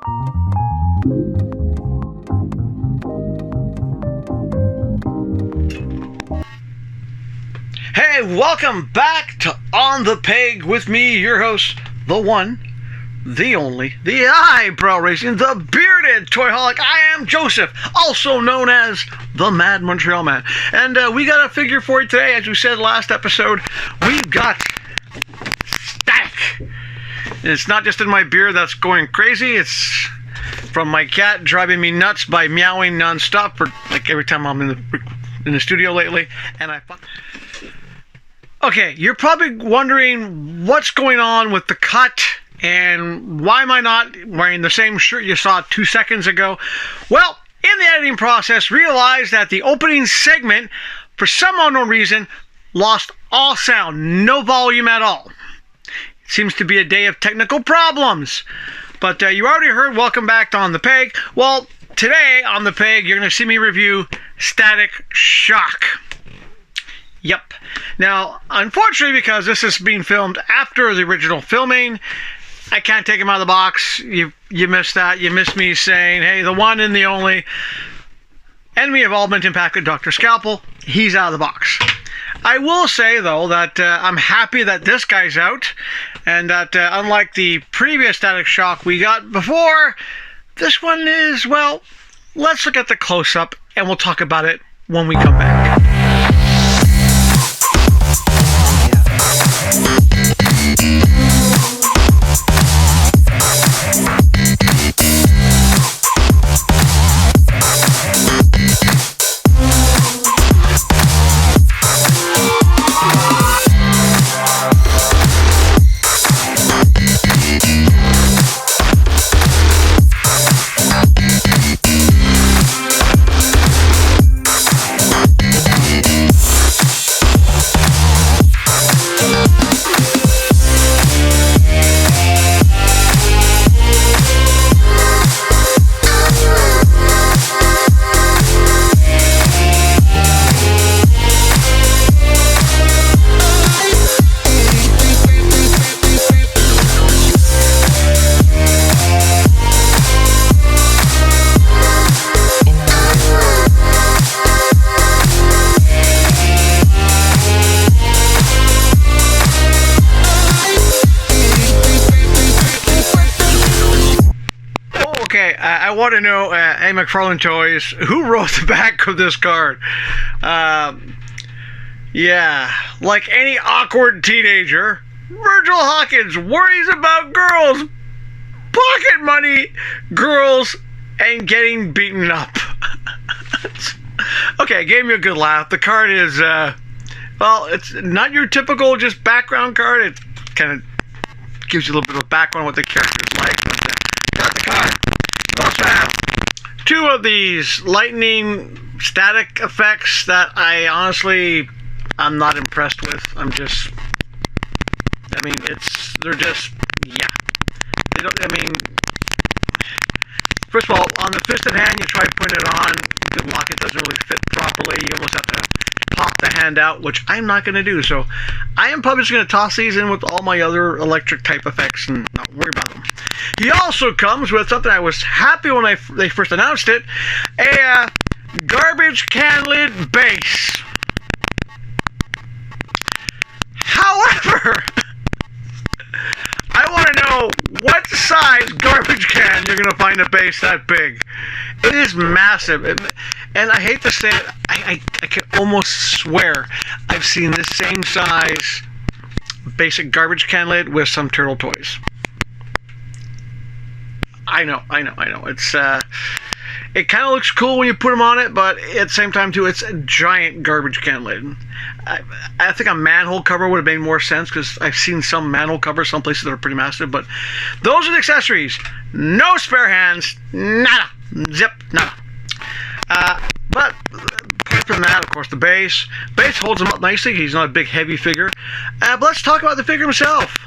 Hey, welcome back to On the Peg with me, your host, the one, the only, the eyebrow raising, the bearded toyholic. I am Joseph, also known as the Mad Montreal Man. And we got a figure for you today. As we said last episode, we've got Static. And it's not just in my beard that's going crazy, it's from my cat driving me nuts by meowing nonstop for like every time I'm in the studio lately. And okay, you're probably wondering what's going on with the cut and why am I not wearing the same shirt you saw 2 seconds ago? Well, in the editing process, realized that the opening segment, for some unknown reason, lost all sound, no volume at all. It seems to be a day of technical problems. But you already heard Welcome Back to On the Peg. Well, today on the Peg, you're going to see me review Static Shock. Yep. Now, unfortunately, because this is being filmed after the original filming, I can't take him out of the box. You missed that. You missed me saying, hey, the one and the only enemy of Augment Impacted Dr. Scalpel, he's out of the box. I will say, though, that I'm happy that this guy's out, and that unlike the previous Static Shock we got before, this one is, well, let's look at the close-up, and we'll talk about it when we come back. I want to know, hey, McFarlane Toys, who wrote the back of this card? Yeah, like any awkward teenager, Virgil Hawkins worries about girls, pocket money, girls, and getting beaten up. Okay, gave me a good laugh. The card is, well, it's not your typical just background card. It kind of gives you a little bit of background on what the character's like. But, got the card. Also have two of these lightning static effects that I'm not impressed with. They're just, yeah. They don't, first of all, on the fisted hand, you try putting it on, good luck, it doesn't really fit properly. You almost have to pop the hand out, which I'm not going to do. So I am probably just going to toss these in with all my other electric type effects and not worry about them. He also comes with something I was happy when they first announced it, a garbage can lid base. However, I want to know what size garbage can you're going to find a base that big. It is massive. And I hate to say it, I can almost swear I've seen this same size basic garbage can lid with some turtle toys. I know. It's it kind of looks cool when you put them on it, but at the same time too, it's a giant garbage can lid. I think a manhole cover would have made more sense because I've seen some manhole covers, some places that are pretty massive. But those are the accessories. No spare hands. Nada. Zip. Nada. But apart from that, of course, the base holds him up nicely. He's not a big, heavy figure. But let's talk about the figure himself.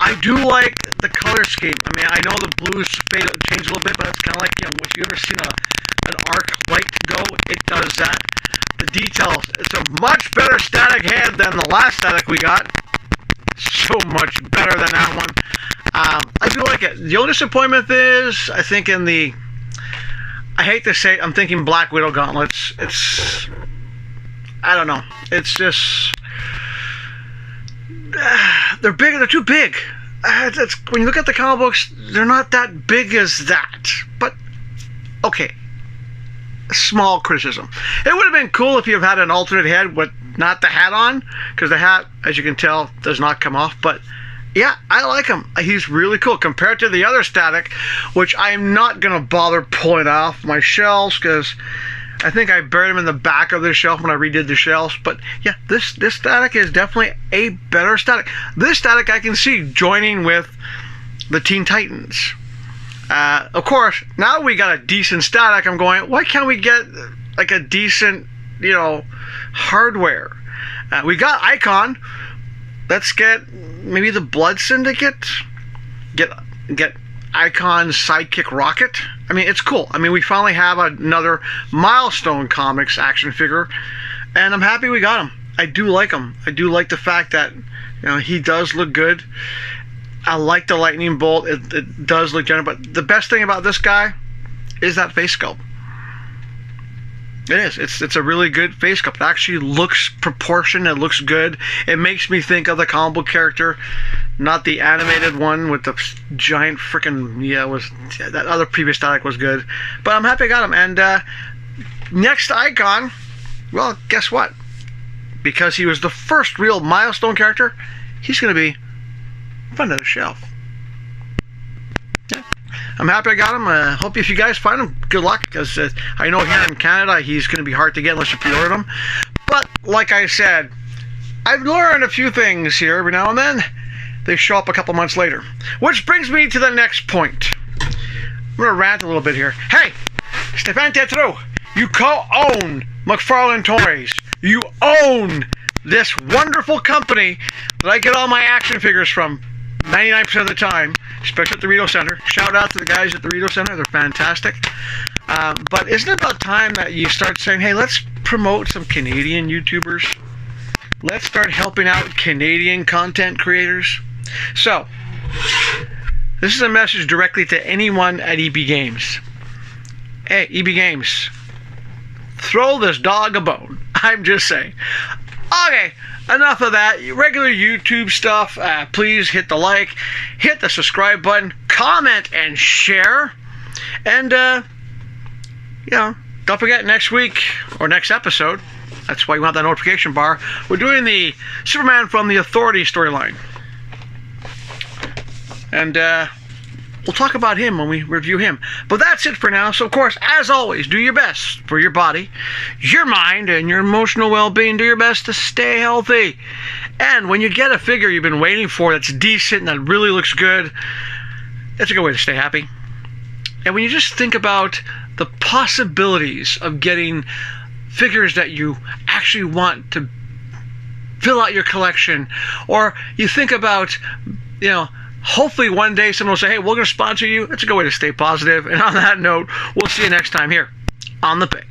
I do like the color scheme. I mean, I know the blues change a little bit, but it's kind of like, if you ever seen an arc light go, it does that. The details, it's a much better static head than the last static we got. So much better than that one. I do like it. The only disappointment is, I think I hate to say, I'm thinking Black Widow gauntlets. I don't know. It's just, they're big. They're too big. When you look at the comic books, they're not that big as that. But okay, small criticism. It would have been cool if you had an alternate head with not the hat on, because the hat, as you can tell, does not come off. But yeah, I like him. He's really cool compared to the other Static, which I'm not gonna bother pulling off my shelves because I think I buried him in the back of the shelf when I redid the shelves. But yeah, this Static is definitely a better Static. This Static I can see joining with the Teen Titans. Of course, now we got a decent Static. I'm going, why can't we get like a decent, hardware? We got Icon. Let's get maybe the Blood Syndicate. Get Icon's sidekick Rocket. I mean, it's cool. I mean, we finally have another Milestone Comics action figure, and I'm happy we got him. I do like him. I do like the fact that he does look good. I like the lightning bolt. It does look general, but the best thing about this guy is that face sculpt. It is. It's a really good face sculpt. It actually looks proportioned. It looks good. It makes me think of the comic book character, not the animated one with the giant freaking that other previous Static was good. But I'm happy I got him. And next Icon, well, guess what? Because he was the first real Milestone character, he's going to be front of the shelf. Yeah. I'm happy I got him. Hope if you guys find him, good luck, because I know here in Canada he's going to be hard to get unless you pre-order him. But like I said, I've learned a few things here every now and then. They show up a couple months later. Which brings me to the next point. I'm going to rant a little bit here. Hey, Stefan Tetreault, you co-own McFarlane Toys. You own this wonderful company that I get all my action figures from 99% of the time, especially at the Rideau Center. Shout out to the guys at the Rideau Center. They're fantastic. But isn't it about time that you start saying, hey, let's promote some Canadian YouTubers? Let's start helping out Canadian content creators. So, this is a message directly to anyone at EB Games. Hey, EB Games, throw this dog a bone. I'm just saying. Okay, enough of that. Regular YouTube stuff. Please hit the like, hit the subscribe button, comment and share. And, don't forget next week, or next episode, that's why you want that notification bar, we're doing the Superman from the Authority storyline. And, we'll talk about him when we review him. But that's it for now. So, of course, as always, do your best for your body, your mind, and your emotional well-being. Do your best to stay healthy. And when you get a figure you've been waiting for that's decent and that really looks good, that's a good way to stay happy. And when you just think about the possibilities of getting figures that you actually want to fill out your collection, or you think about, hopefully one day someone will say, hey, we're going to sponsor you. That's a good way to stay positive. And on that note, we'll see you next time here on The Pick.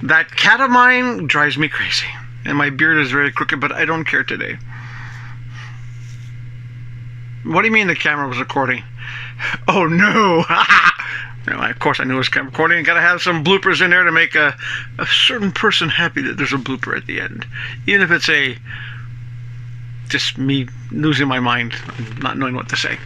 That cat of mine drives me crazy. And my beard is very crooked, but I don't care today. What do you mean the camera was recording? Oh no! No, of course I knew it was recording. Gotta have some bloopers in there to make a certain person happy that there's a blooper at the end. Even if it's just me losing my mind, not knowing what to say.